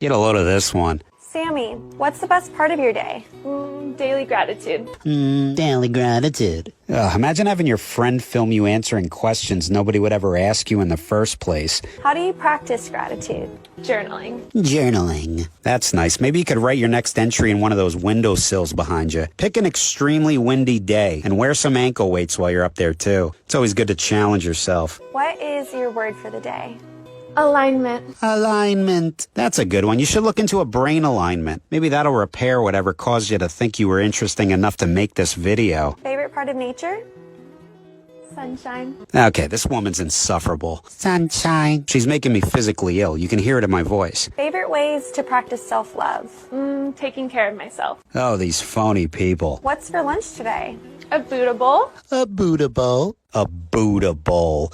Get a load of this one. Sammy, what's the best part of your day? Daily gratitude. Daily gratitude. Imagine having your friend film you answering questions nobody would ever ask you in the first place. How do you practice gratitude? Journaling. Journaling. That's nice. Maybe you could write your next entry in one of those windowsills behind you. Pick an extremely windy day and wear some ankle weights while you're up there, too. It's always good to challenge yourself. What is your word for the day? Alignment. Alignment. That's a good one. You should look into a brain alignment. Maybe that'll repair whatever caused you to think you were interesting enough to make this video. Favorite part of nature? Sunshine. Okay, this woman's insufferable. Sunshine. She's making me physically ill. You can hear it in my voice. Favorite ways to practice self-love? Taking care of myself. Oh, these phony people. What's for lunch today? A Buddha bowl. A Buddha bowl. A Buddha bowl.